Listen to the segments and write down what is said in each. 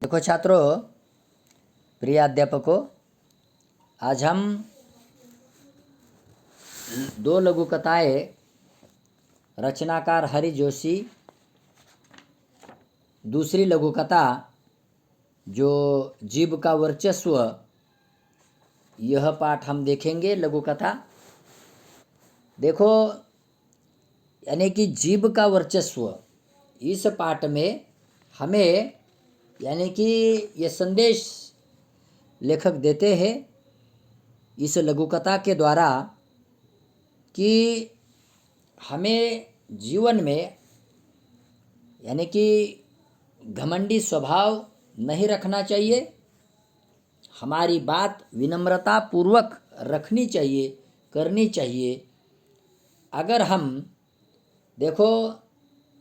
देखो छात्रों, प्रिय अध्यापकों, आज हम दो लघु कथाएं रचनाकार हरि जोशी, दूसरी लघु कथा जो जीव का वर्चस्व, यह पाठ हम देखेंगे। लघु कथा देखो, यानी कि जीव का वर्चस्व, इस पाठ में हमें यानी कि ये संदेश लेखक देते हैं इस लघु कथा के द्वारा कि हमें जीवन में यानी कि घमंडी स्वभाव नहीं रखना चाहिए। हमारी बात विनम्रता पूर्वक रखनी चाहिए, करनी चाहिए। अगर हम देखो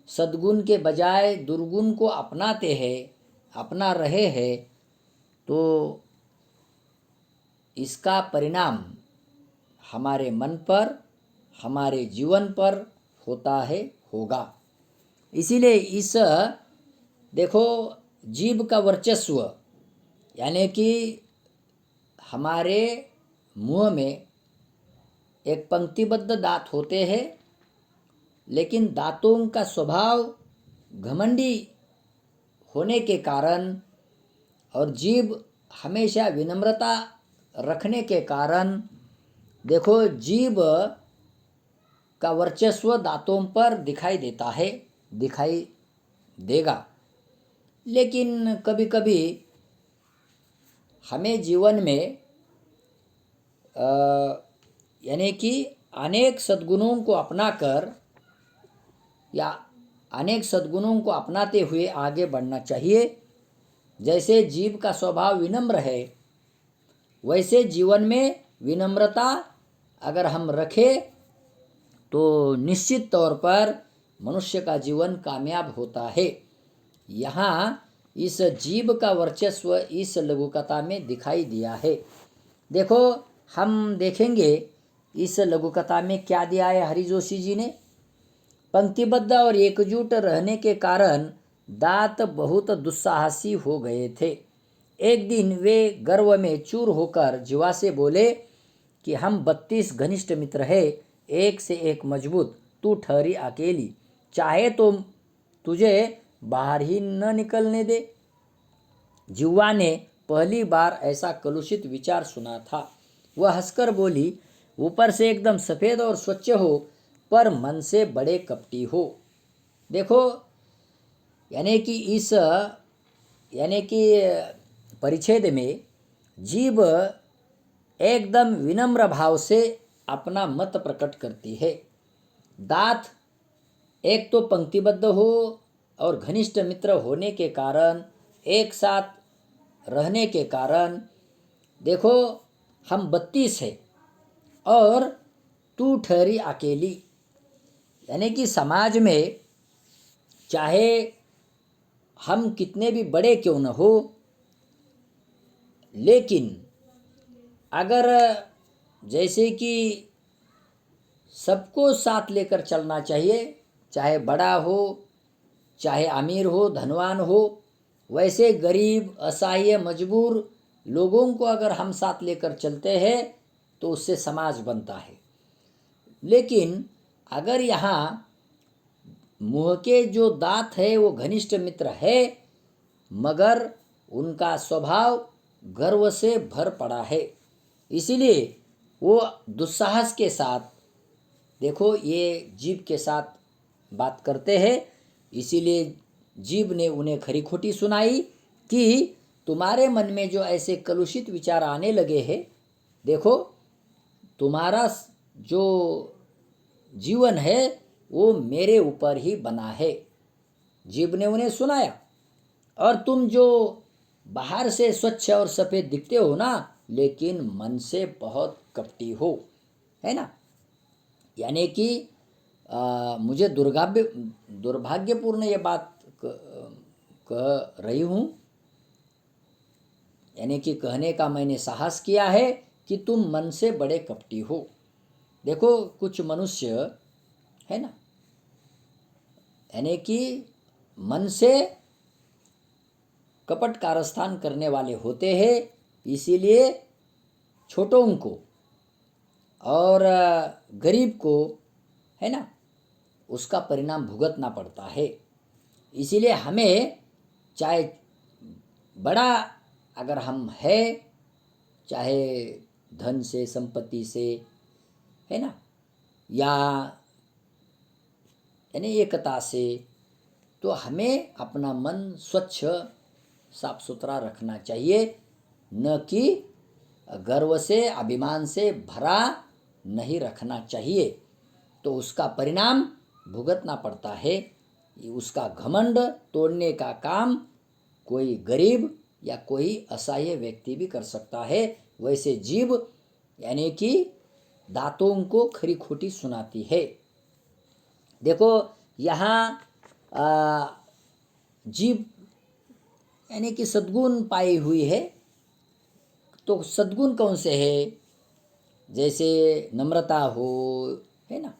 सद्गुण के बजाय दुर्गुण को अपनाते हैं, अपना रहे हैं, तो इसका परिणाम हमारे मन पर, हमारे जीवन पर होता है, होगा। इसीलिए इस देखो जीव का वर्चस्व यानी कि हमारे मुंह में एक पंक्तिबद्ध दांत होते हैं, लेकिन दांतों का स्वभाव घमंडी होने के कारण और जीभ हमेशा विनम्रता रखने के कारण देखो जीभ का वर्चस्व दांतों पर दिखाई देता है, दिखाई देगा। लेकिन कभी कभी हमें जीवन में यानी कि अनेक सद्गुणों को अपनाकर या अनेक सद्गुणों को अपनाते हुए आगे बढ़ना चाहिए। जैसे जीव का स्वभाव विनम्र है, वैसे जीवन में विनम्रता अगर हम रखें तो निश्चित तौर पर मनुष्य का जीवन कामयाब होता है। यहाँ इस जीव का वर्चस्व इस लघु कथा में दिखाई दिया है। देखो हम देखेंगे इस लघु कथा में क्या दिया है हरि जोशी जी ने। पंक्तिबद्ध और एकजुट रहने के कारण दांत बहुत दुस्साहसी हो गए थे। एक दिन वे गर्व में चूर होकर जीवा से बोले कि हम 32 घनिष्ठ मित्र हैं, एक से एक मजबूत, तू ठहरी अकेली, चाहे तो तुझे बाहर ही न निकलने दे। जिह्वा ने पहली बार ऐसा कलुषित विचार सुना था। वह हंसकर बोली, ऊपर से एकदम सफ़ेद और स्वच्छ हो, पर मन से बड़े कपटी हो। देखो यानी कि इस यानी कि परिच्छेद में जीव एकदम विनम्र भाव से अपना मत प्रकट करती है। दांत एक तो पंक्तिबद्ध हो और घनिष्ठ मित्र होने के कारण, एक साथ रहने के कारण देखो हम 32 है और तू ठहरी अकेली। यानी कि समाज में चाहे हम कितने भी बड़े क्यों न हो, लेकिन अगर जैसे कि सबको साथ लेकर चलना चाहिए, चाहे बड़ा हो, चाहे अमीर हो, धनवान हो, वैसे गरीब, असहाय, मजबूर लोगों को अगर हम साथ लेकर चलते हैं तो उससे समाज बनता है। लेकिन अगर यहाँ मुंह के जो दांत है वो घनिष्ठ मित्र है, मगर उनका स्वभाव गर्व से भर पड़ा है, इसीलिए वो दुस्साहस के साथ देखो ये जीव के साथ बात करते हैं। इसीलिए जीव ने उन्हें खरी खोटी सुनाई कि तुम्हारे मन में जो ऐसे कलुषित विचार आने लगे हैं, देखो तुम्हारा जो जीवन है वो मेरे ऊपर ही बना है। जीव ने उन्हें सुनाया, और तुम जो बाहर से स्वच्छ और सफ़ेद दिखते हो ना, लेकिन मन से बहुत कपटी हो, है ना। यानी कि मुझे दुर्भाग्यपूर्ण ये बात कह रही हूँ, यानी कि कहने का मैंने साहस किया है कि तुम मन से बड़े कपटी हो। देखो कुछ मनुष्य है ना, यानी कि मन से कपट कारस्थान करने वाले होते हैं, इसीलिए छोटों को और गरीब को, है ना, उसका परिणाम भुगतना पड़ता है। इसीलिए हमें चाहे बड़ा अगर हम है, चाहे धन से, संपत्ति से, है ना, या यानी एकता से, तो हमें अपना मन स्वच्छ साफ सुथरा रखना चाहिए, न कि गर्व से, अभिमान से भरा नहीं रखना चाहिए। तो उसका परिणाम भुगतना पड़ता है। उसका घमंड तोड़ने का काम कोई गरीब या कोई असहाय व्यक्ति भी कर सकता है। वैसे जीभ यानी कि दांतों को खरी खोटी सुनाती है। देखो यहाँ जीभ यानी कि सद्गुण पाई हुई है। तो सद्गुण कौन से है? जैसे नम्रता हो, है ना,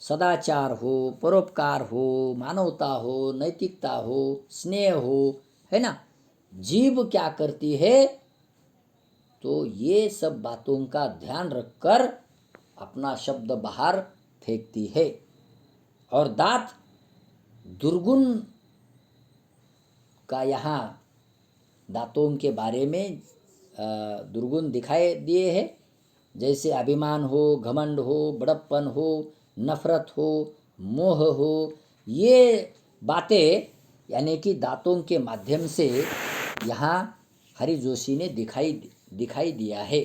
सदाचार हो, परोपकार हो, मानवता हो, नैतिकता हो, स्नेह हो, है ना। जीभ क्या करती है? तो ये सब बातों का ध्यान रखकर अपना शब्द बाहर फेंकती है। और दांत दुर्गुण का यहाँ दांतों के बारे में दुर्गुण दिखाई दिए हैं। जैसे अभिमान हो, घमंड हो, बड़प्पन हो, नफरत हो, मोह हो, ये बातें यानी कि दांतों के माध्यम से यहाँ हरि जोशी ने दिखाई दिया है।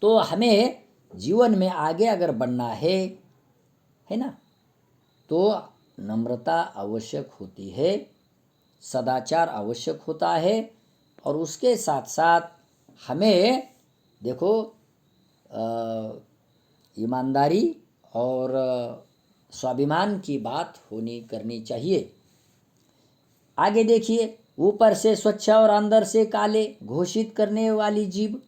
तो हमें जीवन में आगे अगर बढ़ना है ना, तो नम्रता आवश्यक होती है, सदाचार आवश्यक होता है, और उसके साथ साथ हमें देखो ईमानदारी और स्वाभिमान की बात करनी चाहिए। आगे देखिए, ऊपर से स्वच्छ और अंदर से काले घोषित करने वाली जीभ।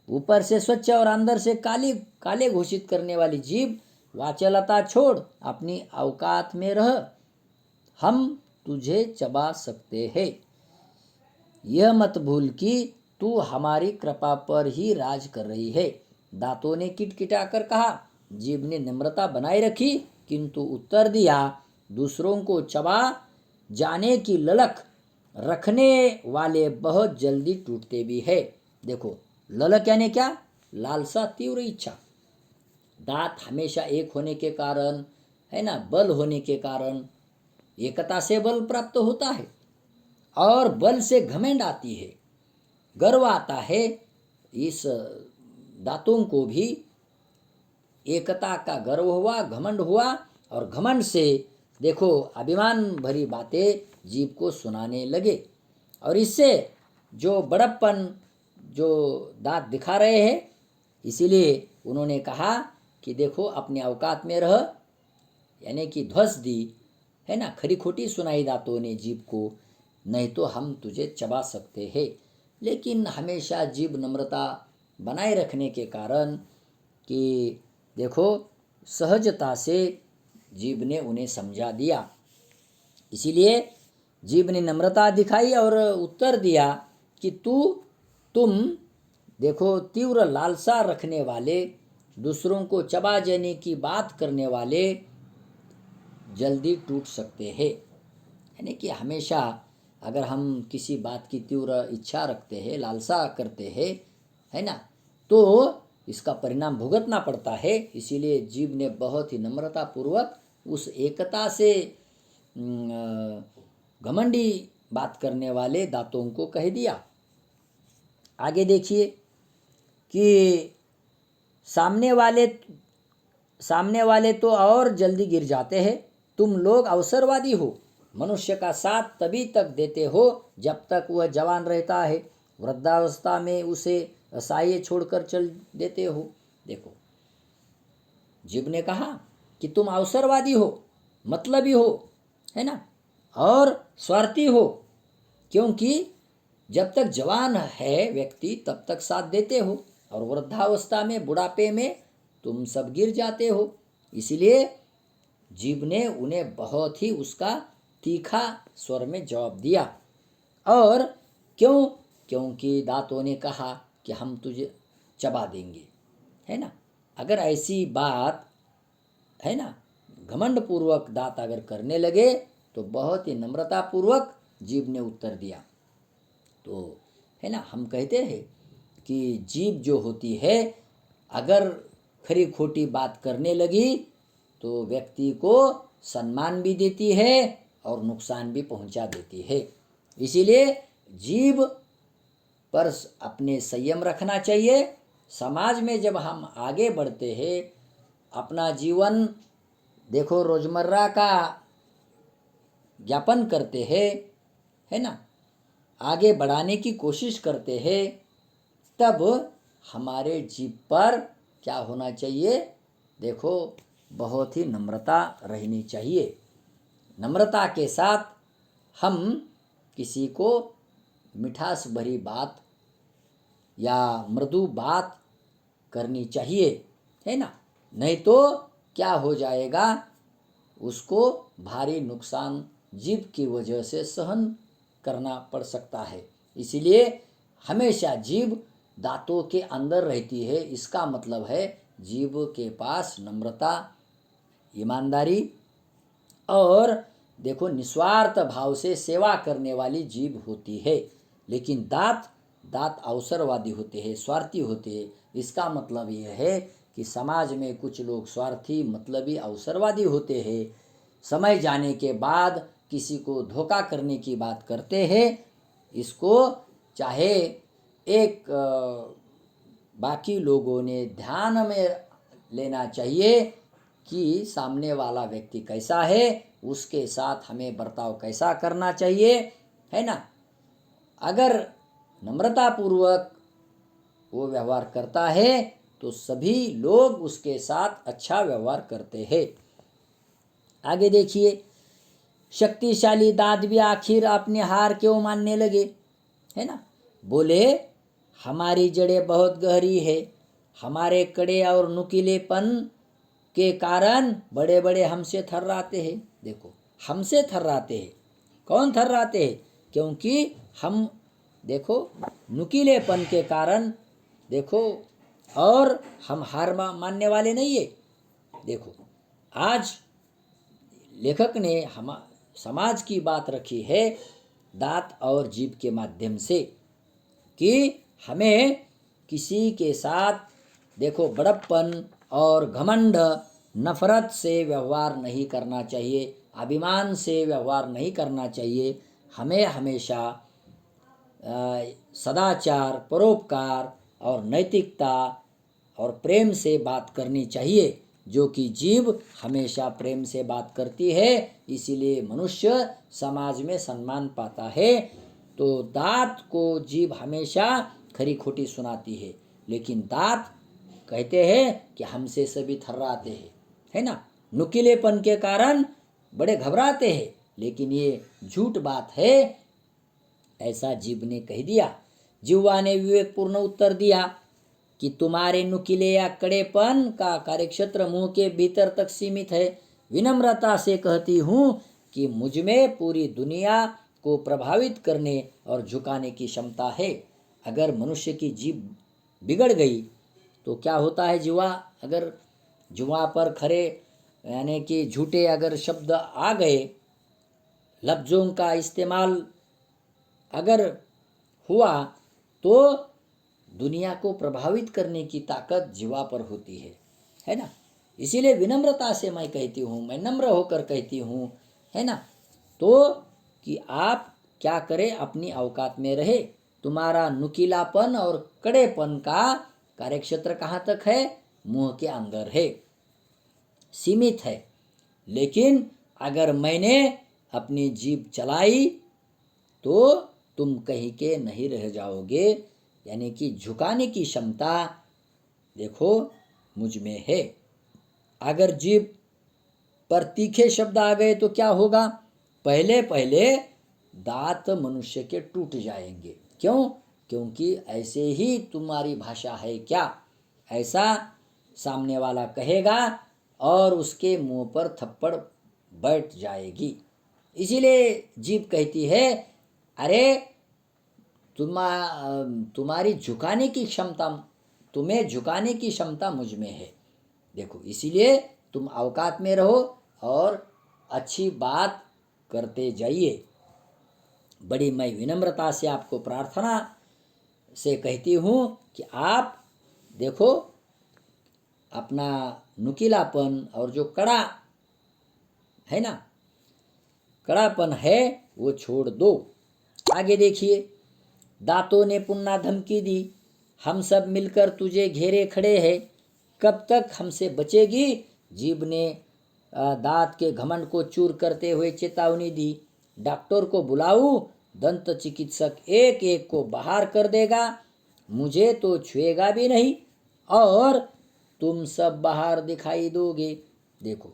ऊपर से स्वच्छ और अंदर से काले घोषित करने वाली जीभ, वाचालता छोड़, अपनी औकात में रह, हम तुझे चबा सकते हैं। यह मत भूल कि तू हमारी कृपा पर ही राज कर रही है। दांतों ने किटकिटाकर कहा। जीभ ने नम्रता बनाए रखी, किंतु उत्तर दिया, दूसरों को चबा जाने की ललक रखने वाले बहुत जल्दी टूटते भी है। देखो, ललक यानी क्या? लालसा, तीव्र इच्छा। दांत हमेशा एक होने के कारण, है ना, बल होने के कारण, एकता से बल प्राप्त होता है, और बल से घमंड आती है, गर्व आता है। इस दांतों को भी एकता का गर्व हुआ, घमंड हुआ, और घमंड से देखो अभिमान भरी बातें जीभ को सुनाने लगे। और इससे जो बड़प्पन जो दांत दिखा रहे हैं, इसीलिए उन्होंने कहा कि देखो अपने औकात में रह, यानी कि ध्वस दी, है ना, खरी खोटी सुनाई दांतों ने जीभ को, नहीं तो हम तुझे चबा सकते हैं। लेकिन हमेशा जीभ नम्रता बनाए रखने के कारण कि देखो सहजता से जीभ ने उन्हें समझा दिया। इसीलिए जीभ ने नम्रता दिखाई और उत्तर दिया कि तुम देखो तीव्र लालसा रखने वाले, दूसरों को चबा जाने की बात करने वाले जल्दी टूट सकते हैं। यानी कि हमेशा अगर हम किसी बात की तीव्र इच्छा रखते हैं, लालसा करते हैं, है ना, तो इसका परिणाम भुगतना पड़ता है। इसीलिए जीभ ने बहुत ही नम्रता पूर्वक उस एकता से घमंडी बात करने वाले दांतों को कह दिया। आगे देखिए कि सामने वाले तो और जल्दी गिर जाते हैं। तुम लोग अवसरवादी हो, मनुष्य का साथ तभी तक देते हो जब तक वह जवान रहता है, वृद्धावस्था में उसे असहाय छोड़कर चल देते हो। देखो, जीभ ने कहा कि तुम अवसरवादी हो, मतलबी हो, है ना, और स्वार्थी हो, क्योंकि जब तक जवान है व्यक्ति तब तक साथ देते हो, और वृद्धावस्था में, बुढ़ापे में तुम सब गिर जाते हो। इसलिए जीभ ने उन्हें बहुत ही उसका तीखा स्वर में जवाब दिया। और क्यों? क्योंकि दांतों ने कहा कि हम तुझे चबा देंगे, है ना। अगर ऐसी बात, है ना, घमंड पूर्वक दांत अगर करने लगे तो बहुत ही नम्रता पूर्वक जीभ ने उत्तर दिया। तो है ना, हम कहते हैं कि जीभ जो होती है अगर खरी खोटी बात करने लगी तो व्यक्ति को सम्मान भी देती है और नुकसान भी पहुंचा देती है। इसीलिए जीभ पर अपने संयम रखना चाहिए। समाज में जब हम आगे बढ़ते हैं, अपना जीवन देखो रोजमर्रा का ज्ञापन करते हैं, है ना, आगे बढ़ाने की कोशिश करते हैं, तब हमारे जीभ पर क्या होना चाहिए? देखो बहुत ही नम्रता रहनी चाहिए। नम्रता के साथ हम किसी को मिठास भरी बात या मृदु बात करनी चाहिए, है ना। नहीं तो क्या हो जाएगा, उसको भारी नुकसान जीभ की वजह से सहन करना पड़ सकता है। इसीलिए हमेशा जीभ दांतों के अंदर रहती है। इसका मतलब है जीभ के पास नम्रता, ईमानदारी और देखो निस्वार्थ भाव से सेवा करने वाली जीभ होती है। लेकिन दांत अवसरवादी होते हैं, स्वार्थी होते हैं। इसका मतलब यह है कि समाज में कुछ लोग स्वार्थी, मतलबी, अवसरवादी होते हैं। समय जाने के बाद किसी को धोखा करने की बात करते हैं। इसको चाहे एक बाकी लोगों ने ध्यान में लेना चाहिए कि सामने वाला व्यक्ति कैसा है, उसके साथ हमें बर्ताव कैसा करना चाहिए, है ना। अगर नम्रतापूर्वक वो व्यवहार करता है तो सभी लोग उसके साथ अच्छा व्यवहार करते हैं। आगे देखिए, शक्तिशाली दांत भी आखिर अपनी हार क्यों मानने लगे, है ना। बोले हमारी जड़ें बहुत गहरी है, हमारे कड़े और नुकीलेपन के कारण बड़े बड़े हमसे थर्राते हैं। देखो हमसे थर्राते हैं, कौन थर्राते हैं? क्योंकि हम देखो नुकीलेपन के कारण, देखो, और हम हार मानने वाले नहीं है। देखो आज लेखक ने हम समाज की बात रखी है दांत और जीभ के माध्यम से कि हमें किसी के साथ देखो बड़प्पन और घमंड, नफरत से व्यवहार नहीं करना चाहिए, अभिमान से व्यवहार नहीं करना चाहिए। हमें हमेशा सदाचार, परोपकार और नैतिकता और प्रेम से बात करनी चाहिए, जो कि जीभ हमेशा प्रेम से बात करती है। इसीलिए मनुष्य समाज में सम्मान पाता है। तो दांत को जीभ हमेशा खरी खोटी सुनाती है, लेकिन दांत कहते हैं कि हमसे सभी थर्राते हैं, है ना। नुकीलेपन के कारण बड़े घबराते हैं, लेकिन ये झूठ बात है, ऐसा जीभ ने कह दिया। जिह्वा ने विवेकपूर्ण उत्तर दिया कि तुम्हारे नुकीले या कड़ेपन का कार्यक्षेत्र मुंह के भीतर तक सीमित है। विनम्रता से कहती हूँ कि मुझ में पूरी दुनिया को प्रभावित करने और झुकाने की क्षमता है। अगर मनुष्य की जीभ बिगड़ गई तो क्या होता है? अगर जुआ पर खरे यानी कि झूठे अगर शब्द आ गए, लफ्ज़ों का इस्तेमाल अगर हुआ, तो दुनिया को प्रभावित करने की ताकत जीवा पर होती है ना। इसीलिए विनम्रता से मैं कहती हूँ, मैं नम्र होकर कहती हूँ, है ना, तो कि आप क्या करें, अपनी औकात में रहे। तुम्हारा नुकीलापन और कड़ेपन का कार्यक्षेत्र कहाँ तक है? मुंह के अंदर है, सीमित है। लेकिन अगर मैंने अपनी जीभ चलाई तो तुम कहीं के नहीं रह जाओगे। यानी कि झुकाने की क्षमता देखो मुझ में है। अगर जीभ पर तीखे शब्द आ गए तो क्या होगा? पहले पहले दांत मनुष्य के टूट जाएंगे। क्यों? क्योंकि ऐसे ही तुम्हारी भाषा है क्या, ऐसा सामने वाला कहेगा और उसके मुंह पर थप्पड़ बैठ जाएगी। इसीलिए जीभ कहती है, अरे तुम्हारी झुकाने की क्षमता, तुम्हें झुकाने की क्षमता मुझ में है। देखो, इसीलिए तुम औकात में रहो और अच्छी बात करते जाइए। बड़ी मैं विनम्रता से आपको प्रार्थना से कहती हूँ कि आप देखो, अपना नुकीलापन और जो कड़ा है ना, कड़ापन है वो छोड़ दो। आगे देखिए, दांतों ने पुन्ना धमकी दी, हम सब मिलकर तुझे घेरे खड़े हैं, कब तक हमसे बचेगी। जीभ ने दांत के घमंड को चूर करते हुए चेतावनी दी, डॉक्टर को बुलाऊं, दंत चिकित्सक एक एक को बाहर कर देगा, मुझे तो छुएगा भी नहीं और तुम सब बाहर दिखाई दोगे। देखो,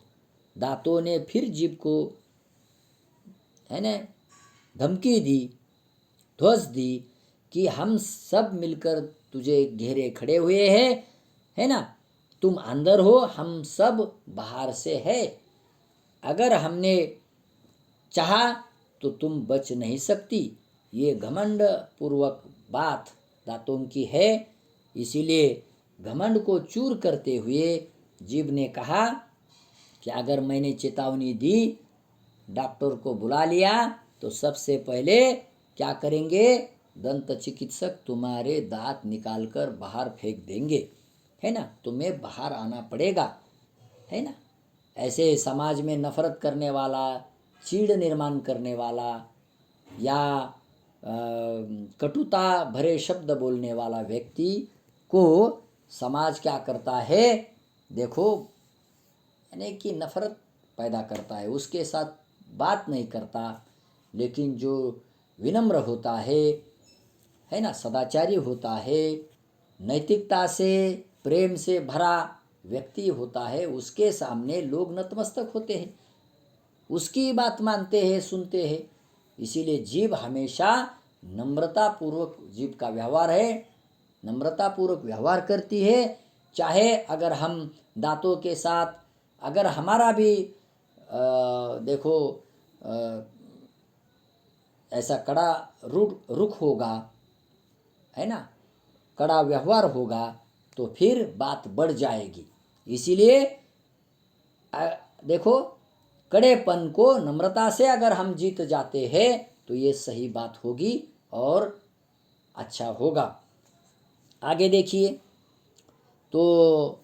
दांतों ने फिर जीभ को है ना धमकी दी, ध्वज दी कि हम सब मिलकर तुझे घेरे खड़े हुए हैं, है ना, तुम अंदर हो, हम सब बाहर से है। अगर हमने चाहा तो तुम बच नहीं सकती। ये घमंड पूर्वक बात दांतों की है। इसीलिए घमंड को चूर करते हुए जीभ ने कहा कि अगर मैंने चेतावनी दी, डॉक्टर को बुला लिया, तो सबसे पहले क्या करेंगे, दंत चिकित्सक तुम्हारे दांत निकालकर बाहर फेंक देंगे, है ना, तुम्हें बाहर आना पड़ेगा, है ना। ऐसे समाज में नफरत करने वाला, चीड़ निर्माण करने वाला या कटुता भरे शब्द बोलने वाला व्यक्ति को समाज क्या करता है, देखो, यानी कि नफरत पैदा करता है, उसके साथ बात नहीं करता। लेकिन जो विनम्र होता है ना, सदाचारी होता है, नैतिकता से प्रेम से भरा व्यक्ति होता है, उसके सामने लोग नतमस्तक होते हैं, उसकी बात मानते हैं, सुनते हैं। इसीलिए जीभ हमेशा नम्रतापूर्वक, जीभ का व्यवहार है, नम्रतापूर्वक व्यवहार करती है। चाहे अगर हम दांतों के साथ, अगर हमारा भी देखो ऐसा कड़ा रुख होगा, है ना, कड़ा व्यवहार होगा, तो फिर बात बढ़ जाएगी। इसीलिए देखो, कड़ेपन को नम्रता से अगर हम जीत जाते हैं तो ये सही बात होगी और अच्छा होगा। आगे देखिए, तो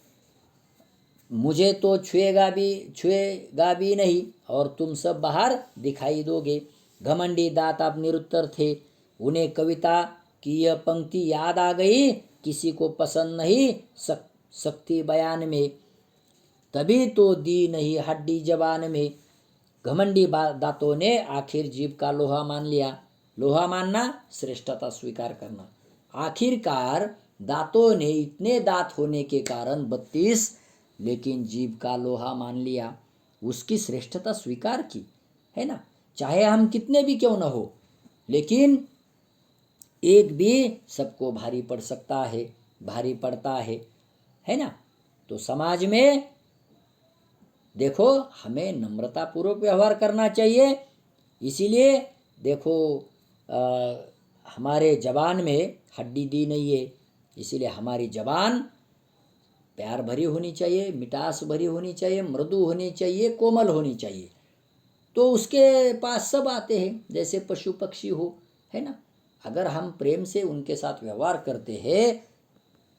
मुझे तो छुएगा भी नहीं और तुम सब बाहर दिखाई दोगे। घमंडी दांत अब निरुत्तर थे। उन्हें कविता की यह पंक्ति याद आ गई, किसी को पसंद नहीं सकती बयान में, तभी तो दी नहीं हड्डी जबान में। घमंडी दांतों ने आखिर जीभ का लोहा मान लिया। लोहा मानना, श्रेष्ठता स्वीकार करना। आखिरकार दांतों ने इतने दांत होने के कारण 32, लेकिन जीभ का लोहा मान लिया, उसकी श्रेष्ठता स्वीकार की, है ना। चाहे हम कितने भी क्यों न हो, लेकिन एक भी सबको भारी पड़ सकता है, भारी पड़ता है ना। तो समाज में देखो, हमें नम्रतापूर्वक व्यवहार करना चाहिए। इसीलिए देखो, हमारे जबान में हड्डी दी नहीं है, इसीलिए हमारी जबान प्यार भरी होनी चाहिए, मिठास भरी होनी चाहिए, मृदु होनी चाहिए, कोमल होनी चाहिए। तो उसके पास सब आते हैं, जैसे पशु पक्षी हो, है ना। अगर हम प्रेम से उनके साथ व्यवहार करते हैं,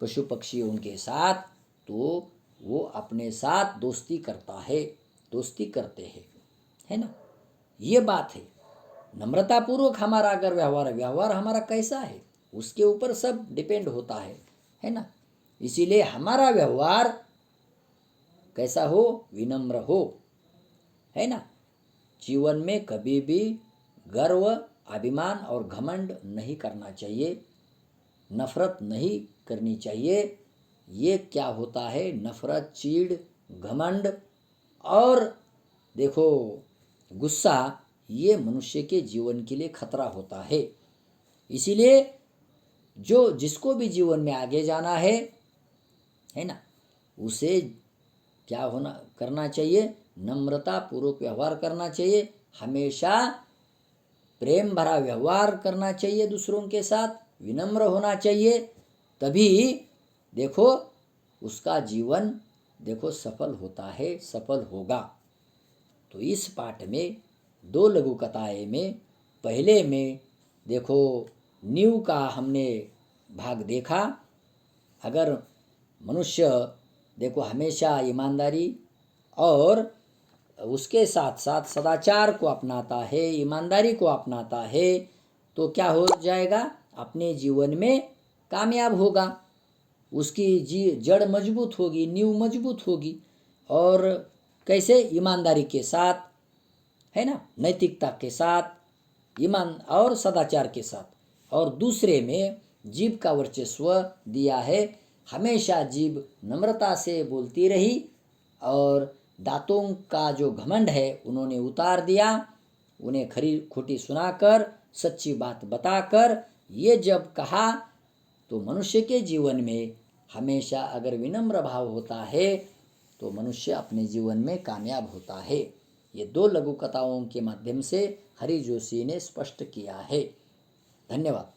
पशु पक्षी उनके साथ, तो वो अपने साथ दोस्ती करता है, दोस्ती करते हैं, है ना। ये बात है। नम्रतापूर्वक हमारा अगर व्यवहार हमारा कैसा है, उसके ऊपर सब डिपेंड होता है ना। इसीलिए हमारा व्यवहार कैसा हो, विनम्र हो, है ना। जीवन में कभी भी गर्व, अभिमान और घमंड नहीं करना चाहिए, नफरत नहीं करनी चाहिए। ये क्या होता है, नफरत, चीड़, घमंड और देखो गुस्सा, ये मनुष्य के जीवन के लिए खतरा होता है। इसीलिए जो जिसको भी जीवन में आगे जाना है ना, उसे क्या होना करना चाहिए, नम्रता पूर्वक व्यवहार करना चाहिए। हमेशा प्रेम भरा व्यवहार करना चाहिए दूसरों के साथ, विनम्र होना चाहिए, तभी देखो उसका जीवन देखो सफल होता है, सफल होगा। तो इस पाठ में 2 लघु कथाएं में पहले में देखो नींव का हमने भाग देखा। अगर मनुष्य देखो हमेशा ईमानदारी और उसके साथ साथ सदाचार को अपनाता है, ईमानदारी को अपनाता है, तो क्या हो जाएगा, अपने जीवन में कामयाब होगा। उसकी जड़ मजबूत होगी, नींव मजबूत होगी। और कैसे, ईमानदारी के साथ, है ना, नैतिकता के साथ, ईमान और सदाचार के साथ। और दूसरे में जीभ का वर्चस्व दिया है, हमेशा जीभ नम्रता से बोलती रही और दांतों का जो घमंड है उन्होंने उतार दिया, उन्हें खरी खोटी सुनाकर, सच्ची बात बताकर। ये जब कहा तो मनुष्य के जीवन में हमेशा अगर विनम्र भाव होता है तो मनुष्य अपने जीवन में कामयाब होता है। ये 2 लघु कथाओं के माध्यम से हरि जोशी ने स्पष्ट किया है। धन्यवाद।